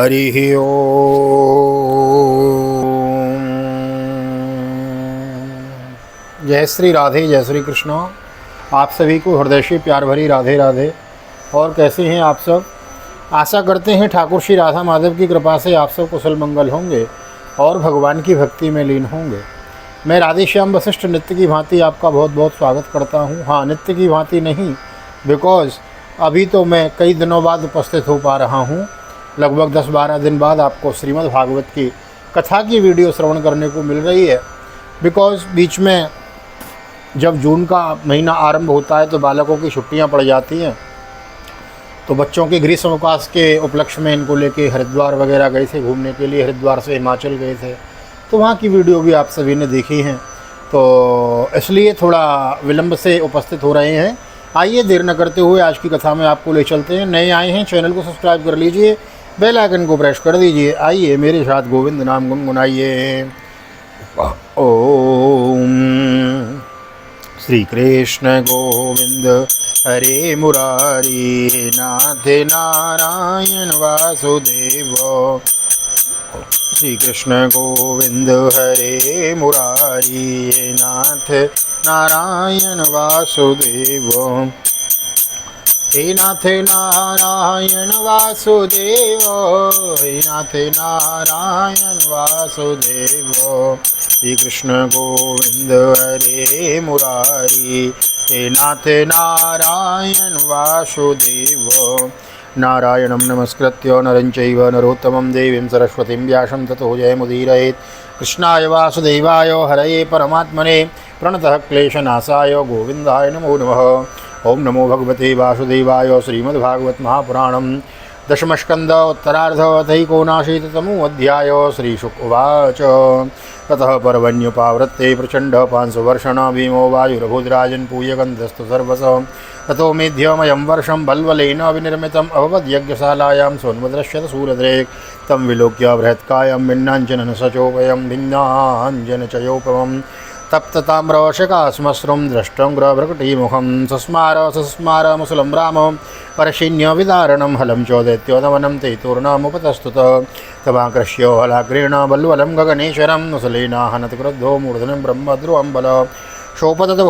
हरि ओम। जय श्री राधे, जय श्री कृष्ण। आप सभी को हृदय से प्यार भरी राधे राधे। और कैसे हैं आप सब? आशा करते हैं ठाकुर श्री राधा माधव की कृपा से आप सब कुशल मंगल होंगे और भगवान की भक्ति में लीन होंगे। मैं राधेश्याम वशिष्ठ नित्य की भांति आपका बहुत बहुत स्वागत करता हूं। हाँ, नित्य की भांति नहीं, बिकॉज़ अभी तो मैं कई दिनों बाद उपस्थित हो पा रहा हूं। लगभग 10-12 दिन बाद आपको श्रीमद् भागवत की कथा की वीडियो श्रवण करने को मिल रही है। बिकॉज़ बीच में जब जून का महीना आरंभ होता है तो बालकों की छुट्टियां पड़ जाती हैं, तो बच्चों के ग्रीष्म अवकाश के उपलक्ष्य में इनको लेके हरिद्वार वगैरह गए थे घूमने के लिए। हरिद्वार से हिमाचल गए थे, तो वहाँ की वीडियो भी आप सभी ने देखी हैं, तो इसलिए थोड़ा विलंब से उपस्थित हो रहे हैं। आइए देर न करते हुए आज की कथा में आपको ले चलते हैं। नए आए हैं चैनल को सब्सक्राइब कर लीजिए, बेल आइकन को प्रेस कर दीजिए। आइए मेरे साथ गोविंद नाम गुनगुनाइए। ओम श्री कृष्ण गोविंद हरे मुरारी, नाथ नारायण वासुदेव। श्री कृष्ण गोविंद हरे मुरारी, नाथ नारायण वासुदेव। हे नाथ नारायण वासुदेव, हे नाथ नारायण वासुदेव। श्री कृष्ण गोविंद हरे मुरारी, हे नाथ नारायण वासुदेव। नारायणं नमस्कृत्य नरं चैव नरोत्तमं देवीं सरस्वतीं व्यासं ततो जयमुदीरयेत्। कृष्णाय वासुदेवाय हरये परमात्मने प्रणतः क्लेशनाशाय गोविन्दाय नमो नमः। ओम नमो भगवते वासुदेवाय। श्रीमद्भागवत महापुराणं दशमस्कन्ध उत्तरार्ध तैकोनाशीतितमो अध्याय। श्रीशुक उवाच। ततः पर्वण्युपावृत्ते प्रचण्ड पांशुवर्षणा भीमो वायुरभुद्राजन् पूयगन्धस्तु सर्वश। ततो मेध्यमयं वर्षं बल्वलेन विनिर्मितम् अभवद्यज्ञशालायां सोन्वदृश्यत सूरद्रेक्। तं विलोक्य बृहत्कायं भिन्नाञ्जनं सचोपयं भिन्नाञ्जनचयोपमम्। तप्तताम्रशकाश्मश्रुं द्रष्टं ग्रभृकटीमुखं। सस्मार मुसलं राम परशिन्यविदारणं हलं च दैत्योदमनं ते तूर्णमुपतस्तुत। तमाकृष्य हलाग्रेण बल्वलं गगनेश्वरं मुसलेनाहनत क्रुद्धो मूर्धनं ब्रह्मद्रुवं बल। शोपतत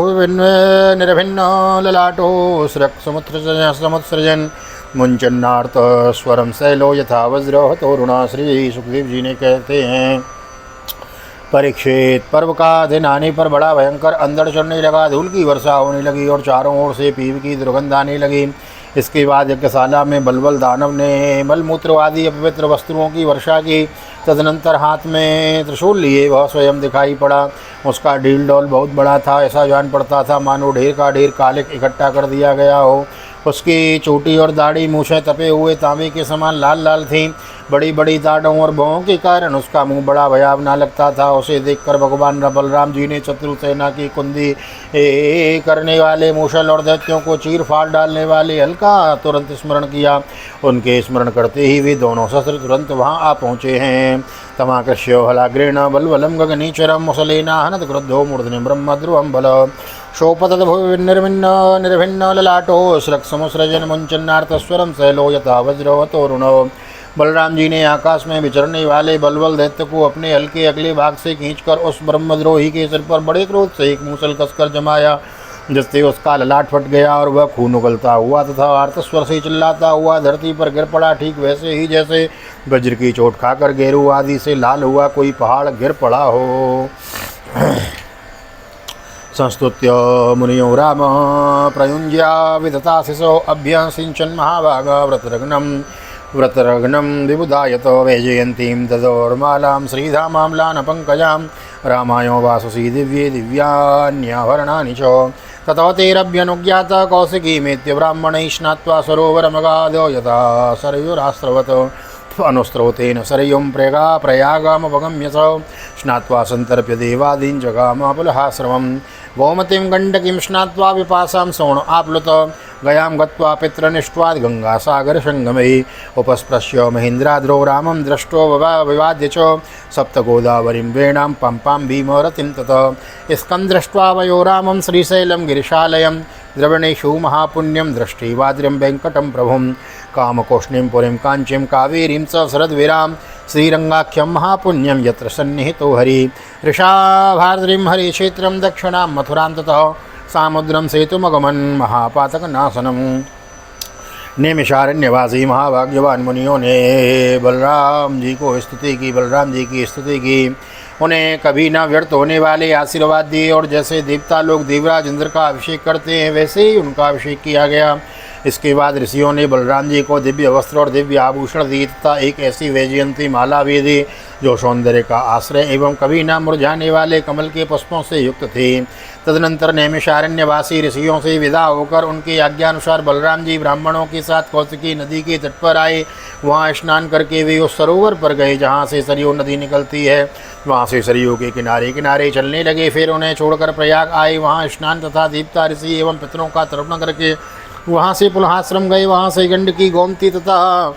निर्भिन्न ललाटो समुत्सृजन् मुञ्चन्नार्त स्वरं शैलो यथा वज्र तोरुणा। श्री सुखदेव जी ने कहते हैं, परीक्षित, पर्व का दिन आने पर बड़ा भयंकर अंधड़ चढ़ने लगा, धूल की वर्षा होने लगी और चारों ओर से पीव की दुर्गंध आने लगी। इसके बाद यज्ञशाला में बलबल दानव ने मलमूत्र आदि अपवित्र वस्तुओं की वर्षा की। तदनंतर हाथ में त्रिशूल लिए वह स्वयं दिखाई पड़ा। उसका ढील डोल बहुत बड़ा था, ऐसा जान पड़ता था मानो ढेर का ढेर कालिक इकट्ठा कर दिया गया हो। उसकी चोटी और दाढ़ी मूछें तपे हुए तांबे के समान लाल लाल थीं। बड़ी बड़ी दाढ़ों और भौं के कारण उसका मुंह बड़ा भयावना लगता था। उसे देखकर भगवान बलराम जी ने शत्रु सेना की कुंदी करने वाले मूषल और दैत्यों को चीर फाड़ डालने वाले हल का तुरंत स्मरण किया। उनके स्मरण करते ही वे दोनों शस्त्र तुरंत वहां आ पहुँचे हैं। तमाकृष्यो हलाग्रेण बल्वलं गगनेश्वरं मुसलेना हनत क्रुद्धो मूर्धन्यं ब्रह्मद्रुवं बल। शोपतत निर्भिन्न ललाटो स्रक्समुसृजन् मुञ्चन्नार्तस्वरं शैलो यथा वज्रो तोरुणो। बलराम जी ने आकाश में विचरने वाले बलवल दैत्य को अपने हल के अगले भाग से खींचकर उस ब्रह्मद्रोही के सिर पर बड़े क्रोध से एक मूसल कसकर जमाया, जिससे उसका ललाट फट गया और वह खून उगलता हुआ तथा आर्तस्वर से चिल्लाता हुआ धरती पर गिर पड़ा। ठीक वैसे ही जैसे वज्र की चोट खाकर गेरू आदि से लाल हुआ कोई पहाड़ गिर पड़ा हो। संस्तुत्य मुनियो राम प्रयुञ्ज्या विदताशिषो अभ्यसिञ्चन् महाभागा व्रतरग्नं विबुधायत। वैजयन्तीं ददोर्मालां श्रीधामाम्लानपङ्कजां रामायो वाससी दिव्ये दिव्यान्याभरणानि च। ततो तेरभ्यनुज्ञात कौशिकीमेत्य ब्राह्मणैः स्नात्वा सरोवरमगाधो यथा सरयुरास्रवत्। अनुस्रोतेन सरयुं प्रयागमपगम्य स। स्नात्वा सन्तर्प्य देवादीन् जगाम पुलहाश्रमम्। गोमतीं गण्डकीं स्नात्वा विपासां सौण आप्लुत। गयां गत्वा पितृनिष्ठ्वाद् गङ्गासागरसङ्गमे। उपस्पृश्य महेन्द्राद्रौ रामं दृष्टो विवाद्य च। सप्तगोदावरीं वेणां पम्पां भीमरतिं ततः। स्कं दृष्ट्वा वयो रामं श्रीशैलं गिरिशालयं। द्रविणेषु महापुण्यं दृष्टिवाद्रिं वेङ्कटं प्रभुं। कामकोष्णीं पुरीं कांचीं कावेरीं च शरद्वीरां श्रीरंगाख्यं महापुण्यं यत्र सन्निहितो हरि ऋषाभाद्रीं हरिक्षेत्रं दक्षिणां मथुरां ततः सामुद्रं सेतुमगमन् महापातकनाशनम्। निमिषारण्यवासी महाभाग्यवान मुनियों ने बलराम जी को स्तुति की, बलराम जी की स्तुति की, उन्हें कभी न व्यर्थ होने वाले आशीर्वाद दिए और जैसे देवता लोग देवराज इंद्र का अभिषेक करते हैं वैसे ही उनका अभिषेक किया गया। इसके बाद ऋषियों ने बलराम जी को दिव्य वस्त्र और दिव्य आभूषण दिए तथा एक ऐसी वैजयंती माला भी दी जो सौंदर्य का आश्रय एवं कभी न मुरझाने वाले कमल के पुष्पों से युक्त थी। तदनंतर नैमिषारण्यवासी ऋषियों से विदा होकर उनकी आज्ञानुसार बलराम जी ब्राह्मणों के साथ कौशिकी नदी के तट पर आए। वहाँ स्नान करके वे उस सरोवर पर गए जहाँ से सरयू नदी निकलती है। वहाँ से सरयू के किनारे किनारे चलने लगे। फिर उन्हें छोड़कर प्रयाग आए। वहाँ स्नान तथा दीप्ता ऋषि एवं पितरों का तर्पण करके वहाँ से पुलहाश्रम गए। वहाँ से गंडकी, गोमती तथा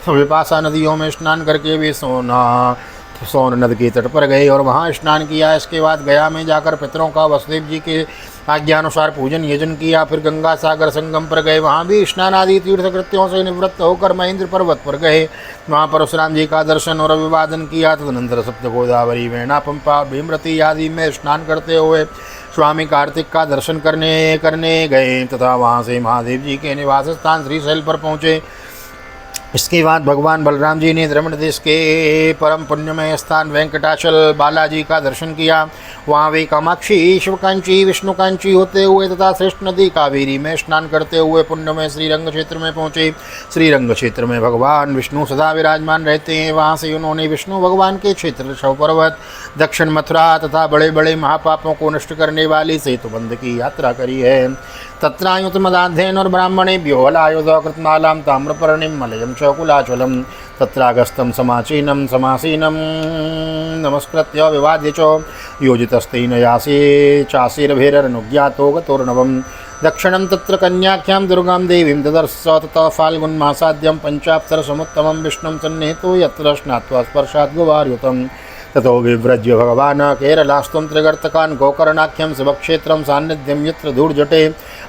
विपाशा नदियों में स्नान करके वे सोन नदी के तट पर गए और वहाँ स्नान किया। इसके बाद गया में जाकर पितरों का वसुदेव जी के आज्ञानुसार पूजन यजन किया। फिर गंगा सागर संगम पर गए। वहाँ भी स्नान आदि तीर्थ कृत्यों से निवृत्त होकर महेंद्र पर्वत पर गए। वहाँ परशुराम जी का दर्शन और अभिवादन किया। तदनंतर सप्त गोदावरी, वेणा, पंपा, भीमरती आदि में स्नान करते हुए स्वामी कार्तिक का दर्शन करने गए तथा वहाँ से महादेव जी के निवास स्थान श्रीशैल पर पहुँचे। इसके बाद भगवान बलराम जी ने द्रविड़ देश के परम पुण्यमय स्थान वेंकटाचल बालाजी का दर्शन किया। वहाँ वे कामाक्षी, शिवकांची, विष्णुकांची होते हुए तथा श्रेष्ठ नदी कावेरी में स्नान करते हुए पुण्यमय श्रीरंग क्षेत्र में पहुँचे। श्रीरंग क्षेत्र में भगवान विष्णु सदा विराजमान रहते हैं। वहाँ से उन्होंने विष्णु भगवान के क्षेत्र ऋषभ पर्वत, दक्षिण मथुरा तथा बड़े बड़े महापापों को नष्ट करने वाली सेतुबंध की यात्रा करी है। तत्रायुत मदाध्ययन और ब्राह्मणेभ्यो हलायुध कृतमालां ताम्रपर्णिं मलयं च कुलाचलं तत्रागस्तं समासीनं नमस्कृत्य विवाद्य च योजितस्तेन यासे चाशीर्भिरनुज्ञातो गतोर्णवम्। दक्षिणं तत्र कन्याख्यां दुर्गां देवीं ददर्श ततः फाल्गुन्मासाद्यं पञ्चाप्सरसमुत्तमं विष्णुं सन्निहितो यत्र स्नात्वा स्पर्शात् गुवार्युतम्। ततो विव्रज्य भगवान् केरलास्त्वं त्रिगर्तकान् गोकर्णाख्यं शिवक्षेत्रं सान्निध्यं यत्र धूर्जटे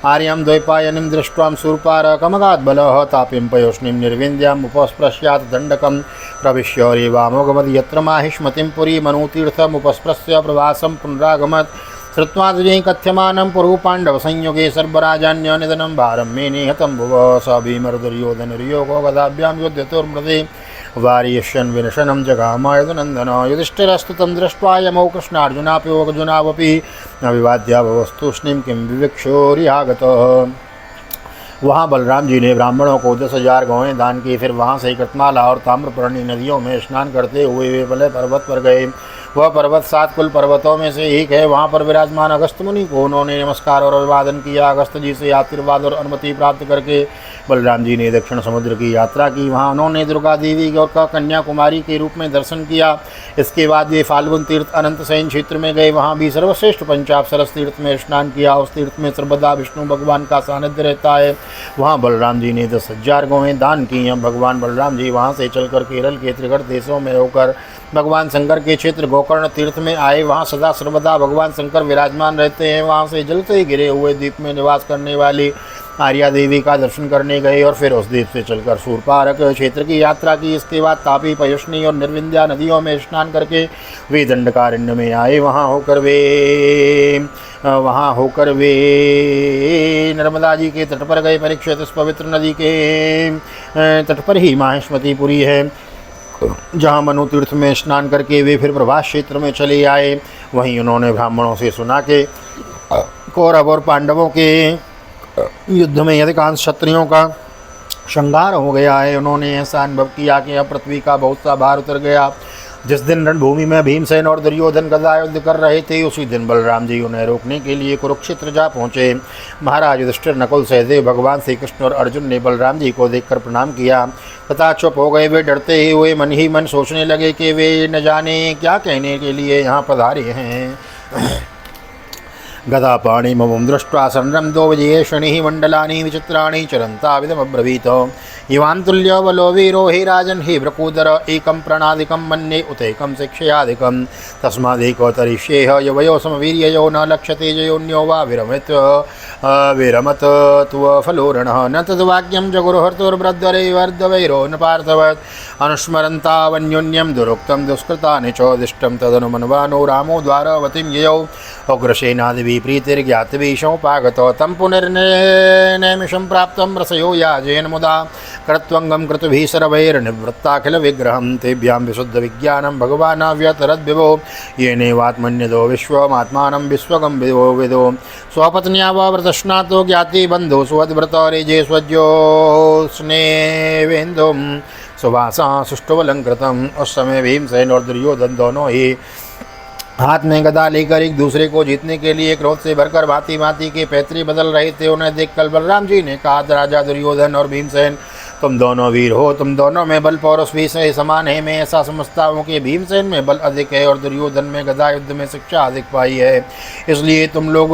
आर्यां द्वैपायनीं दृष्ट्वां शूर्पारकमगाद्बलः तापीं पयोष्णीं निर्विन्द्याम् उपस्पृश्यात् दण्डकं प्रविश्य रेवामोगमद् यत्र माहिष्मतिं पुरीमनुतीर्थमुपस्पृश्य प्रवासं पुनरागमत्। श्रुत्वा द्विजैः कथ्यमानं पुरुपाण्डवसंयुगे सर्वराजान्यनिधनं भारं मेने हतं भुवः स भीमर्दुर्योधनर्योगो गदाभ्यां युध्यतोर्मृते वार्यश्यन् विनशनं जगामायुधनन्दन। युधिष्ठिरस्तु तं दृष्ट्वा यमौ कृष्णार्जुनाप्योऽर्जुनावपि अभिवाद्यावस्तूष्णीं किं विविक्षोरियागतः। वहाँ बलराम जी ने ब्राह्मणों को 10,000 गौएं दान की। फिर वहाँ से कृतमाला और ताम्रपर्णी नदियों में स्नान करते हुए वे बलय पर्वत पर गए। वह पर्वत 7 कुल पर्वतों में से एक है। वहाँ पर विराजमान अगस्त मुनि को उन्होंने नमस्कार और अभिवादन किया। अगस्त जी से आशीर्वाद और अनुमति प्राप्त करके बलराम जी ने दक्षिण समुद्र की यात्रा की। वहाँ उन्होंने दुर्गा देवी का कन्याकुमारी के रूप में दर्शन किया। इसके बाद वे फाल्गुन तीर्थ अनंत शयन क्षेत्र में गए। वहाँ भी सर्वश्रेष्ठ पंचापसरस तीर्थ में स्नान किया। उस तीर्थ में सर्वदा विष्णु भगवान का सानिध्य रहता है। वहाँ बलराम जी ने 10,000 गौएं दान की। भगवान बलराम जी वहाँ से चलकर केरल के त्रिगढ़ देशों में होकर भगवान शंकर के क्षेत्र गोकर्ण तीर्थ में आए। वहाँ सदा सर्वदा भगवान शंकर विराजमान रहते हैं। वहाँ से जल से गिरे हुए द्वीप में निवास करने वाली आर्या देवी का दर्शन करने गए और फिर उस द्वीप से चलकर शूरपारक क्षेत्र की यात्रा की। इसके बाद तापी, पयुष्णी और निर्विंध्या नदियों में स्नान करके वे दंडकारण्य में आए। वहाँ होकर वे नर्मदा जी के तट पर गए। परीक्षित इस पवित्र नदी के तट पर ही माहेश्मतीपुरी है, जहाँ मनु तीर्थ में स्नान करके वे फिर प्रभास क्षेत्र में चले आए। वहीं उन्होंने ब्राह्मणों से सुना कि कौरव और पांडवों के युद्ध में अधिकांश क्षत्रियों का श्रृंगार हो गया है। उन्होंने ऐसा अनुभव किया कि अब पृथ्वी का बहुत सा भार उतर गया। जिस दिन रणभूमि में भीमसेन और दुर्योधन गदा युद्ध कर रहे थे, उसी दिन बलराम जी उन्हें रोकने के लिए कुरुक्षेत्र जा पहुँचे। महाराज युधिष्ठिर, नकुल, सहदेव, भगवान श्री कृष्ण और अर्जुन ने बलराम जी को देखकर प्रणाम किया तथा चुप हो गए। वे डरते हुए मन ही मन सोचने लगे कि वे न जाने क्या कहने के लिए यहाँ पधारे हैं। गदापाणिममुं दृष्ट्वा संरम्दो विजयेषणिः मण्डलानि विचित्राणि चरन्ताविदमब्रवीत् इवान् तुल्यो बलो वीरो हि राजन् हि भ्रकूदर एकं प्रणादिकं मन्ये उतैकं शिक्षयादिकं तस्मादेको तरिष्येह यवयो समवीर्ययो न लक्ष्यते जयोन्यो वा विरमत तुवफलोरणः न तद्वाक्यं च गुरुहर्तुर्ब्रद्वरैवर्धवैरो न पार्थवत् अनुस्मरन्तावन्योन्यं दुरुक्तं दुष्कृतानि चोदिष्टं तदनुमन्वानो रामो द्वारवतीं ययौ उग्रसेनादिभिः प्रीतिर्ज्ञातभिषोपागतो तं पुनर्नैमिषं प्राप्तं रसयो याजयन् मुदा कृत्वङ्गं क्रतुभिः सर्वैर्निवृत्ताखिलविग्रहं तेभ्यां विशुद्धविज्ञानं भगवानाव्यतरद्विभो येनैवात्मन्यदो विश्वमात्मानं विश्वगं विदो स्वपत्न्या वा व्रतस्नातो ज्ञातिबन्धो सुवद्व्रतरेजे स्वज्यो स्नेवेन्दुं सुवासा सुष्ठुवलंकृतम। उस समय भीमसेन और दुर्योधन दोनों ही हाथ में गदा लेकर एक दूसरे को जीतने के लिए क्रोध से भरकर भांति भांति के पैतरे बदल रहे थे। उन्हें देखकर बलराम जी ने कहा, राजा दुर्योधन और भीमसेन, तुम दोनों वीर हो, तुम दोनों में बल पौरुष भी से समान है। मैं ऐसा समझता हूँ कि भीमसेन में बल अधिक है और दुर्योधन में गदा युद्ध में शिक्षा अधिक पाई है, इसलिए तुम लोग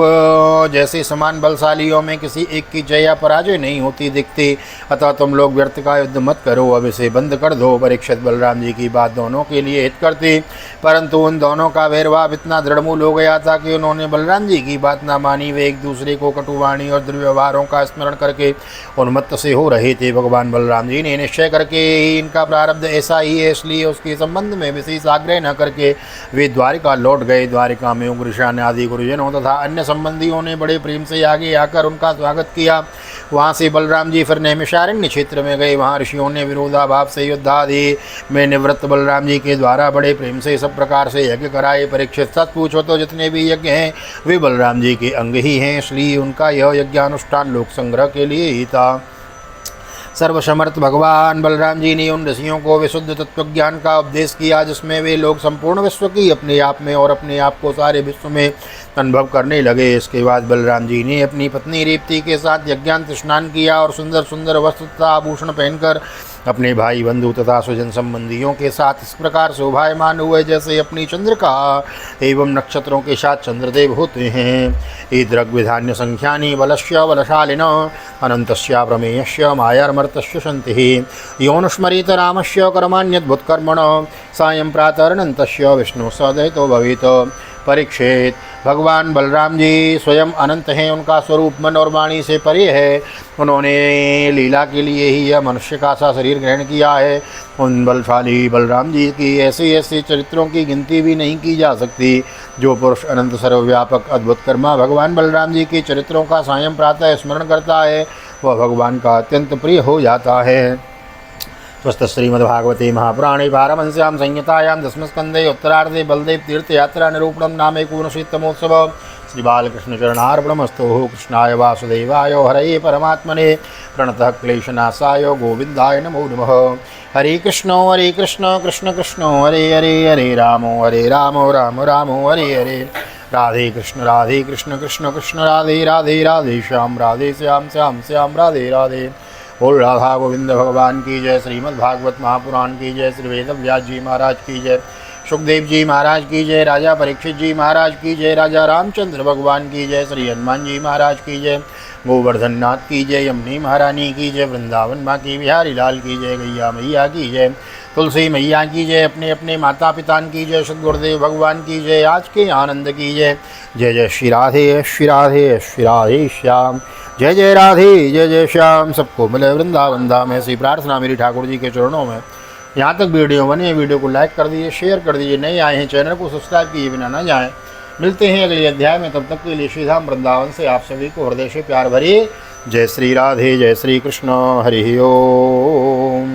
जैसे समान बलशालियों में किसी एक की जय या पराजय नहीं होती दिखती। अतः तुम लोग व्यर्थ का युद्ध मत करो, अब इसे बंद कर दो। परीक्षित बलराम जी की बात दोनों के लिए हित करती, परंतु उन दोनों का वैरभाव इतना दृढ़मूल हो गया था कि उन्होंने बलराम जी की बात ना मानी। वे एक दूसरे को कटुवाणी और दुर्व्यवहारों का स्मरण करके उन्मत्त से हो रहे थे। भगवान बलराम जी ने निश्चय करके ही इनका प्रारब्ध ऐसा ही है, इसलिए उसके संबंध में विशेष आग्रह न करके वे द्वारिका लौट गए। द्वारिका में उग्रसेन आदि गुरुजनों तथा अन्य संबंधियों ने बड़े प्रेम से आगे आकर उनका स्वागत किया। वहाँ से बलराम जी फिर नैमिषारण्य क्षेत्र में गए। वहाँ ऋषियों ने विरोधाभाव से युद्धादि में निवृत्त बलराम जी के द्वारा बड़े प्रेम से सब प्रकार से यज्ञ कराए। परीक्षित, सच पूछो तो जितने भी यज्ञ हैं वे बलराम जी के अंग ही हैं, इसलिए उनका यह यज्ञानुष्ठान लोक संग्रह के लिए ही था। सर्वसमर्थ भगवान बलराम जी ने उन ऋषियों को विशुद्ध तत्वज्ञान का उपदेश किया, जिसमें वे लोग संपूर्ण विश्व की अपने आप में और अपने आप को सारे विश्व में अनुभव करने लगे। इसके बाद बलराम जी ने अपनी पत्नी रेवती के साथ यज्ञांत स्नान किया और सुंदर सुंदर वस्त्र तथा आभूषण पहनकर अपने भाई बंधु तथा स्वजन संबंधियों के साथ इस प्रकार शोभायमान हुए जैसे अपनी चंद्रिका एवं नक्षत्रों के साथ चंद्रदेव होते हैं। ईदृग्विधान्य संख्यानि बलस्य बलशालिन अनंतस्य प्रमेयस्य मायामर्तस्य शन्तिः योनुस्मरेत रामस्य कर्माण्यद्भुतकर्मण सायं प्रातरनन्तस्य विष्णु सदयितो भवेत्। परीक्षित, भगवान बलराम जी स्वयं अनंत हैं, उनका स्वरूप मन और वाणी से परे है। उन्होंने लीला के लिए ही यह मनुष्य का सा शरीर ग्रहण किया है। उन बलशाली बलराम जी की ऐसे ऐसे चरित्रों की गिनती भी नहीं की जा सकती। जो पुरुष अनंत सर्वव्यापक अद्भुत कर्मा भगवान बलराम जी के चरित्रों का सायं प्रातः स्मरण करता है, वह भगवान का अत्यंत प्रिय हो जाता है। स्वस्थ श्रीमद्भागवते महापुराणे पारमहंस्यां संहितायां दशमस्कन्धे उत्तरार्धे बलदेव तीर्थयात्रा निरूपणं नाम एकोनशीतमोत्सव। श्री बालकृष्णचरणार्पणमस्तु। कृष्णाय वासुदेवाय हरये परमात्मने प्रणतः क्लेशनाशाय गोविन्दाय नमो नमः। हरे कृष्ण कृष्ण कृष्ण हरे हरे, हरे राम राम राम हरे हरे। राधे कृष्ण कृष्ण कृष्ण राधे राधे, राधे श्याम श्याम श्याम राधे राधे। बोल राधा गोविंद भगवान की जय। श्रीमद् भागवत महापुराण की जय। श्री वेदव्यास जी महाराज की जय। सुखदेव जी महाराज की जय। राजा परीक्षित जी महाराज की जय। राजा रामचंद्र भगवान की जय। श्री हनुमान जी महाराज की जय। गोवर्धन नाथ की जय। यमुनी महारानी की जय। वृंदावन माँ की बिहारी लाल की जय। गैया मैया की जय। तुलसी मैया की जय। अपने अपने माता पिता की जय। सदगुरुदेव भगवान की जय। आज के आनंद की जय। जय जय श्री राधे श्री राधे श्री राधे श्याम। जय जय राधे जय जय श्याम। सबको मिले वृंदावन धाम। ऐसी प्रार्थना मेरी ठाकुर जी के चरणों में। यहाँ तक वीडियो बने, वीडियो को लाइक कर दीजिए, शेयर कर दीजिए। नए आए हैं चैनल को सब्सक्राइब किए बिना न जाएं। मिलते हैं अगले अध्याय में, तब तक के लिए श्री धाम वृंदावन से आप सभी को हृदय से प्यार भरिए जय श्री राधे जय श्री कृष्ण। हरि ओम।